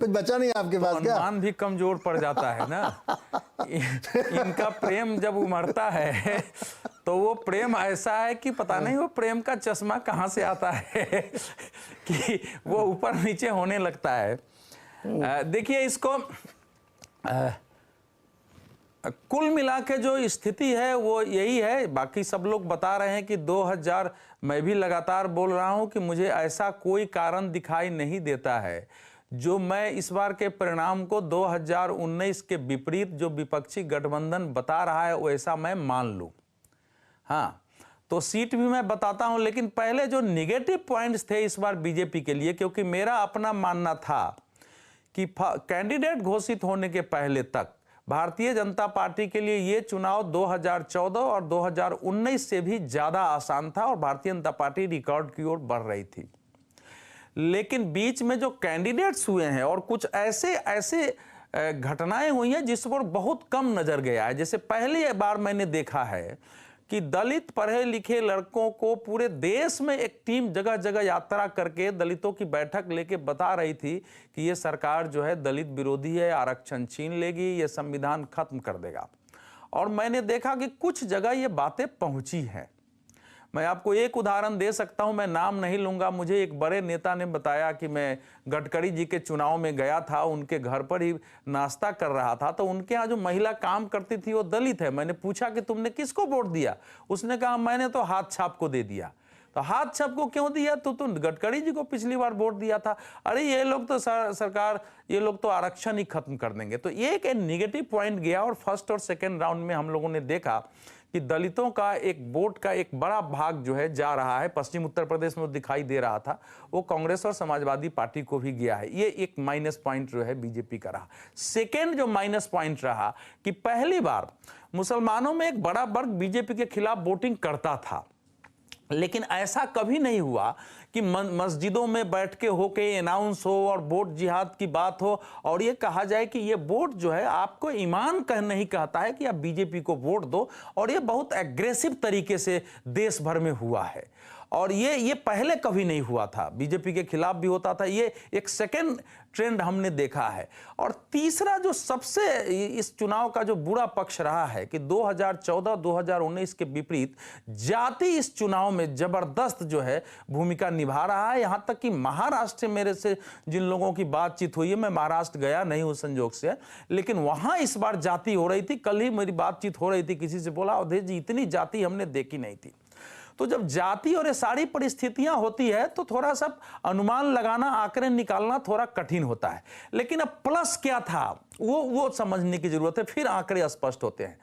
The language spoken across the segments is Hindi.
कुछ बचा नहीं आपके पास क्या? अनुमान भी कमजोर पड़ जाता है ना। इनका प्रेम जब उमड़ता है तो वो प्रेम ऐसा है कि पता नहीं वो प्रेम का चश्मा कहाँ से आता है कि वो ऊपर नीचे होने लगता है। देखिए इसको कुल मिला के जो स्थिति है वो यही है। बाकी सब लोग बता रहे हैं कि 2000, मैं भी लगातार बोल रहा हूं कि मुझे ऐसा कोई कारण दिखाई नहीं देता है जो मैं इस बार के परिणाम को 2019 के विपरीत जो विपक्षी गठबंधन बता रहा है वैसा मैं मान लूं। हाँ, तो सीट भी मैं बताता हूं, लेकिन पहले जो निगेटिव पॉइंट्स थे इस बार बीजेपी के लिए, क्योंकि मेरा अपना मानना था कि कैंडिडेट घोषित होने के पहले तक भारतीय जनता पार्टी के लिए ये चुनाव 2014 और 2019 से भी ज्यादा आसान था और भारतीय जनता पार्टी रिकॉर्ड की ओर बढ़ रही थी। लेकिन बीच में जो कैंडिडेट्स हुए हैं और कुछ ऐसे घटनाएं हुई हैं जिस पर बहुत कम नजर गया है। जैसे पहली बार मैंने देखा है कि दलित पढ़े लिखे लड़कों को पूरे देश में एक टीम जगह जगह यात्रा करके दलितों की बैठक लेके बता रही थी कि ये सरकार जो है दलित विरोधी है, आरक्षण छीन लेगी, ये संविधान खत्म कर देगा। और मैंने देखा कि कुछ जगह ये बातें पहुंची हैं। मैं आपको एक उदाहरण दे सकता हूं, मैं नाम नहीं लूंगा। मुझे एक बड़े नेता ने बताया कि मैं गडकरी जी के चुनाव में गया था, उनके घर पर ही नाश्ता कर रहा था, तो उनके यहाँ जो महिला काम करती थी वो दलित है। मैंने पूछा कि तुमने किसको वोट दिया? उसने कहा मैंने तो हाथ छाप को दे दिया। तो हाथ छाप को क्यों दिया? तो तुम गडकरी जी को पिछली बार वोट दिया था। अरे ये लोग तो सरकार, ये लोग तो आरक्षण ही खत्म कर देंगे। तो ये एक नेगेटिव पॉइंट गया। और फर्स्ट और सेकेंड राउंड में हम लोगों ने देखा कि दलितों का एक वोट का एक बड़ा भाग जो है जा रहा है, पश्चिम उत्तर प्रदेश में दिखाई दे रहा था, वो कांग्रेस और समाजवादी पार्टी को भी गया है। ये एक माइनस पॉइंट जो है बीजेपी का रहा। सेकेंड जो माइनस पॉइंट रहा कि पहली बार मुसलमानों में एक बड़ा वर्ग बीजेपी के खिलाफ वोटिंग करता था, लेकिन ऐसा कभी नहीं हुआ कि मस्जिदों में बैठ के होके अनाउंस हो और वोट जिहाद की बात हो और ये कहा जाए कि ये वोट जो है आपको ईमान नहीं कहता है कि आप बीजेपी को वोट दो। और ये बहुत एग्रेसिव तरीके से देश भर में हुआ है और ये पहले कभी नहीं हुआ था। बीजेपी के खिलाफ भी होता था। ये एक सेकेंड ट्रेंड हमने देखा है। और तीसरा जो सबसे इस चुनाव का जो बुरा पक्ष रहा है कि 2014-2019 के विपरीत जाति इस चुनाव में जबरदस्त जो है भूमिका निभा रहा है। यहां तक कि महाराष्ट्र मेरे से जिन लोगों की बातचीत हुई है, मैं महाराष्ट्र गया नहीं हूं संजोग से, लेकिन वहां इस बार जाति हो रही थी। कल ही मेरी बातचीत हो रही थी, किसी से बोला अवधेश जी इतनी जाति हमने देखी नहीं थी। तो जब जाति और ये सारी परिस्थितियां होती है तो थोड़ा सा अनुमान लगाना, आंकड़े निकालना थोड़ा कठिन होता है। लेकिन अब प्लस क्या था वो समझने की जरूरत है, फिर आंकड़े स्पष्ट होते हैं।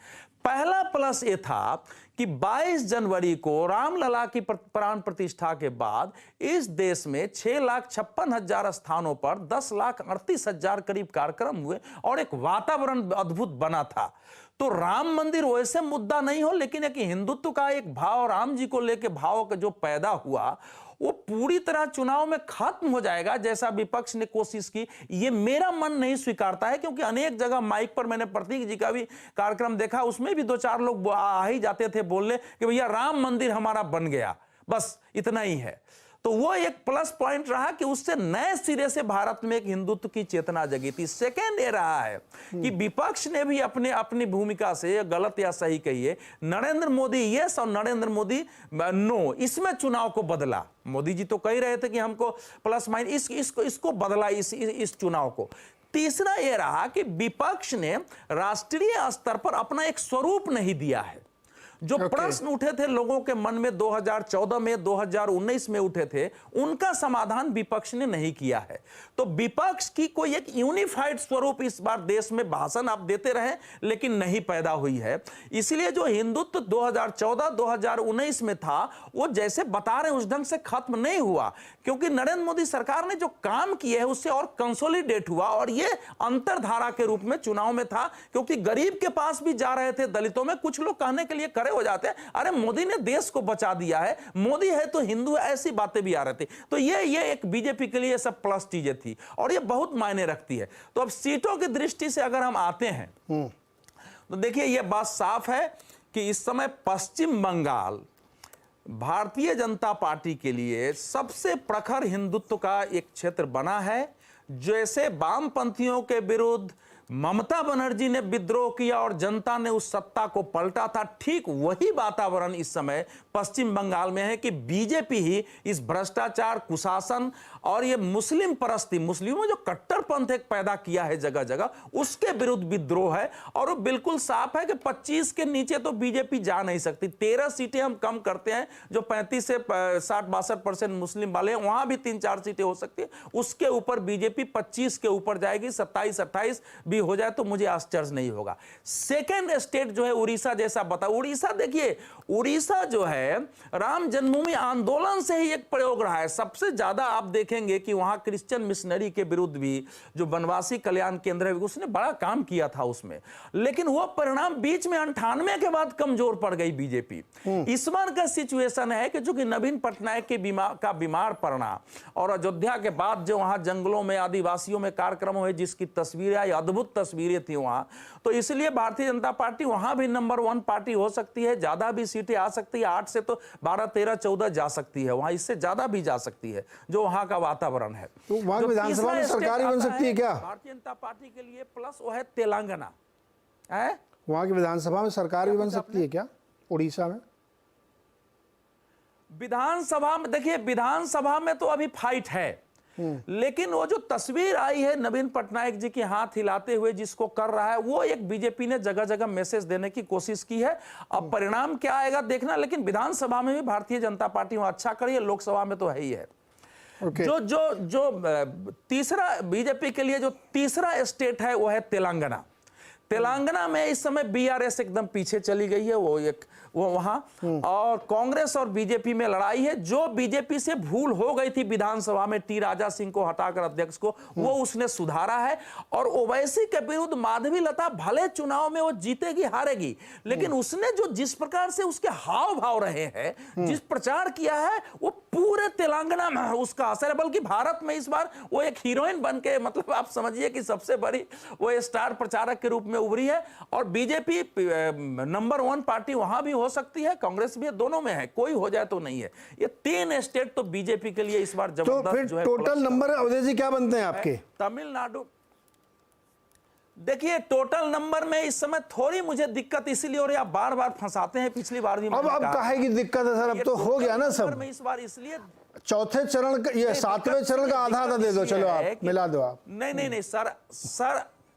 पहला प्लस ये था कि 22 जनवरी को रामलला की प्राण प्रतिष्ठा के बाद इस देश में 6,56,000 स्थानों पर 10,38,000 करीब कार्यक्रम हुए और एक वातावरण अद्भुत बना था। तो राम मंदिर वैसे मुद्दा नहीं हो, लेकिन एक हिंदुत्व का एक भाव, राम जी को लेके भाव का जो पैदा हुआ वो पूरी तरह चुनाव में खत्म हो जाएगा जैसा विपक्ष ने कोशिश की, ये मेरा मन नहीं स्वीकारता है। क्योंकि अनेक जगह माइक पर मैंने प्रतीक जी का भी कार्यक्रम देखा, उसमें भी 2-4 लोग आ ही जाते थे बोलने कि भैया राम मंदिर हमारा बन गया, बस इतना ही है। तो वो एक प्लस पॉइंट रहा कि उससे नए सिरे से भारत में एक हिंदुत्व की चेतना जगी थी। सेकेंड ये रहा है कि विपक्ष ने भी अपनी भूमिका से, गलत या सही कहिए, नरेंद्र मोदी यस और नरेंद्र मोदी नो, इसमें चुनाव को बदला। मोदी जी तो कह रहे थे कि हमको प्लस माइनस, इसको बदला इस चुनाव को। तीसरा यह रहा कि विपक्ष ने राष्ट्रीय स्तर पर अपना एक स्वरूप नहीं दिया है। जो प्रश्न उठे थे लोगों के मन में 2014 में, 2019 में उठे थे, उनका समाधान विपक्ष ने नहीं किया है। तो विपक्ष की कोई एक यूनिफाइड स्वरूप इस बार देश में भाषण आप देते रहे लेकिन नहीं पैदा हुई है। इसलिए जो हिंदुत्व 2014-2019 में था वो जैसे बता रहे उस ढंग से खत्म नहीं हुआ, क्योंकि नरेंद्र मोदी सरकार ने जो काम किए है उससे और कंसोलिडेट हुआ और ये अंतरधारा के रूप में चुनाव में था। क्योंकि गरीब के पास भी जा रहे थे दलितों में, कुछ लोग कहने के लिए हो जाते हैं अरे मोदी ने देश को बचा दिया है, मोदी है तो हिंदू है, ऐसी बातें भी आ रही थी। तो ये एक बीजेपी के लिए सब प्लस चीजें थी और ये बहुत मायने रखती है। तो अब सीटों की दृष्टि से अगर हम आते हैं तो देखिए ये बात साफ है कि इस समय पश्चिम बंगाल भारतीय जनता पार्टी के लिए सबसे प्रखर हिंदुत्व का एक क्षेत्र बना है, जैसे वामपंथियों के विरुद्ध ममता बनर्जी ने विद्रोह किया और जनता ने उस सत्ता को पलटा था, ठीक वही वातावरण इस समय पश्चिम बंगाल में है कि बीजेपी ही इस भ्रष्टाचार, कुशासन और ये मुस्लिम परस्ती, मुस्लिमों जो कट्टरपंथ एक पैदा किया है जगह जगह, उसके विरुद्ध विद्रोह है। और वो बिल्कुल साफ है कि 25 के नीचे तो बीजेपी जा नहीं सकती। 13 सीटें हम कम करते हैं, जो 35 से 60-62% मुस्लिम वाले हैं, वहां भी 3-4 सीटें हो सकती है। उसके ऊपर बीजेपी 25 के ऊपर जाएगी। 27-28 भी हो जाए तो मुझे आश्चर्य नहीं होगा। सेकेंड स्टेट जो है उड़ीसा जैसा बता, उड़ीसा देखिए, उड़ीसा जो है राम जन्मभूमि आंदोलन से ही एक प्रयोग रहा है। सबसे ज्यादा आप देखेंगे कि वहां क्रिश्चियन मिशनरी के विरुद्ध भी जो बनवासी कल्याण केंद्र है उसने बड़ा काम किया था उसमें, लेकिन वो परिणाम बीच में 98 के बाद कमजोर पड़ गई बीजेपी। इस बार का सिचुएशन है कि चूंकि नवीन पटनायक के बीमार पड़ना और अयोध्या के बाद जो वहां जंगलों में आदिवासियों में कार्यक्रम हुए जिसकी तस्वीरें आई, अद्भुत तस्वीरें थी वहां, तो इसलिए भारतीय जनता पार्टी वहां भी नंबर 1 पार्टी हो सकती है। ज्यादा भी सीटें आ सकती है, 8 से तो 12, 13, 14 जा सकती है, वहां इससे ज्यादा भी जा सकती है जो वहां का वातावरण है। तो वहां विधानसभा में सरकार बन सकती है क्या भारतीय जनता पार्टी के लिए? प्लस वो है तेलंगाना है, वहां की विधानसभा में सरकार भी बन सकती है क्या उड़ीसा में? विधानसभा में देखिए, विधानसभा में तो अभी फाइट है, लेकिन वो जो तस्वीर आई है नवीन पटनायक जी के हाथ हिलाते हुए जिसको कर रहा है, वो एक बीजेपी ने जगह जगह मैसेज देने की कोशिश की है। अब परिणाम क्या आएगा देखना, लेकिन विधानसभा में भी भारतीय जनता पार्टी वहां अच्छा करी है, लोकसभा में तो है ही है। जो तीसरा बीजेपी के लिए जो तीसरा स्टेट है वो है तेलंगाना। तेलंगाना में इस समय बीआरएस एकदम पीछे चली गई है, वो वहां, और कांग्रेस और बीजेपी में लड़ाई है। जो बीजेपी से भूल हो गई थी विधानसभा में टी राजा सिंह को हटाकर अध्यक्ष को, वो उसने सुधारा है। और ओवैसी के विरुद्ध माधवी लता भले चुनाव में वो जीतेगी हारेगी, लेकिन उसने जो जिस प्रकार से उसके हाव भाव रहे हैं, जिस प्रचार किया है, वो पूरे तेलंगाना में उसका असर है। बल्कि भारत में इस बार वो एक हीरोइन बन के, मतलब आप समझिए कि सबसे बड़ी वो स्टार प्रचारक के रूप में उभरी है। और बीजेपी नंबर 1 पार्टी वहां भी हो सकती है, कांग्रेस भी, दोनों में है, कोई हो जाए तो नहीं है। ये 3 स्टेट तो बीजेपी के लिए इस बार जबरदस्त जो है। टोटल नंबर अवधेश जी क्या बनते हैं आपके? तमिलनाडु, देखिए टोटल नंबर में इस समय थोड़ी मुझे दिक्कत इसलिए हो रही है, आप बार बार फंसाते हैं, पिछली बार भी अब काहे की दिक्कत है सर? अब तो हो गया ना सब। इस बार इसलिए चौथे चरण का, ये 7वें चरण का आधा दे दो, चलो आप मिला दो आप। नहीं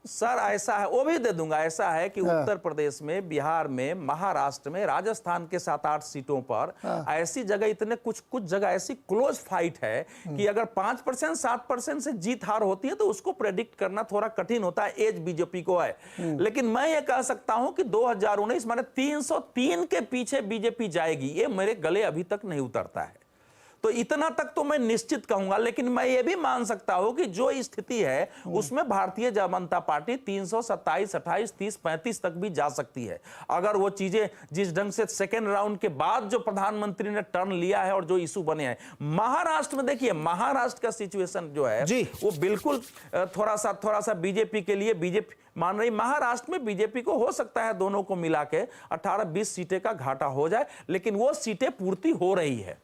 सर ऐसा है, वो भी दे दूंगा। ऐसा है कि उत्तर प्रदेश में, बिहार में, महाराष्ट्र में, राजस्थान के 7-8 सीटों पर ऐसी जगह, इतने कुछ जगह ऐसी क्लोज फाइट है कि अगर 5% 7% से जीत हार होती है तो उसको प्रेडिक्ट करना थोड़ा कठिन होता है। एज बीजेपी को है, लेकिन मैं ये कह सकता हूं कि 2019 माने 303 के पीछे बीजेपी जाएगी, ये मेरे गले अभी तक नहीं उतरता है। तो इतना तक तो मैं निश्चित कहूंगा, लेकिन मैं ये भी मान सकता हूं कि जो स्थिति है उसमें भारतीय जनता पार्टी 327, 28, 30, 35 तक भी जा सकती है, अगर वो चीजें जिस ढंग से सेकेंड राउंड के बाद जो प्रधानमंत्री ने टर्न लिया है और जो इशू बने हैं। महाराष्ट्र में देखिए, महाराष्ट्र का सिचुएशन जो है वो बिल्कुल थोड़ा सा बीजेपी के लिए, बीजेपी मान रही महाराष्ट्र में बीजेपी को हो सकता है दोनों को मिला के 18-20 सीटें का घाटा हो जाए, लेकिन वो सीटें पूर्ति हो रही है,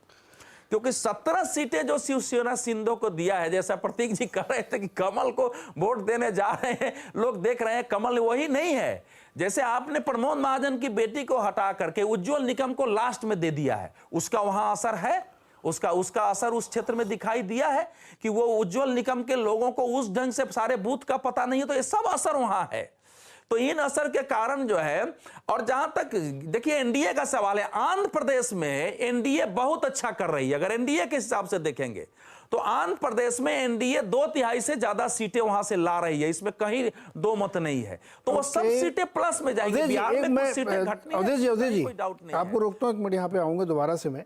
क्योंकि 17 सीटें जो शिवसेना सिंधु को दिया है, जैसा प्रतीक जी कह रहे थे कि कमल को वोट देने जा रहे हैं, लोग देख रहे हैं कमल वही नहीं है। जैसे आपने प्रमोद महाजन की बेटी को हटा करके उज्जवल निकम को लास्ट में दे दिया है, उसका वहां असर है, उसका असर उस क्षेत्र में दिखाई दिया है कि वो उज्जवल निकम के लोगों को उस ढंग से सारे बूथ का पता नहीं है, तो ये सब असर वहां है। तो इन असर के कारण जो है, और जहां तक देखिए एनडीए का सवाल है, आंध्र प्रदेश में एनडीए बहुत अच्छा कर रही है। अगर एनडीए के हिसाब से देखेंगे तो आंध्र प्रदेश में एनडीए 2/3 से ज्यादा सीटें वहां से ला रही है, इसमें कहीं दो मत नहीं है। तो वो सब सीटें प्लस में जाएंगी। बिहार में कुछ सीटें घटनी है, कोई डाउट नहीं। आपको रोकता हूं, एक मिनट यहाँ पे आऊंगा दोबारा से मैं।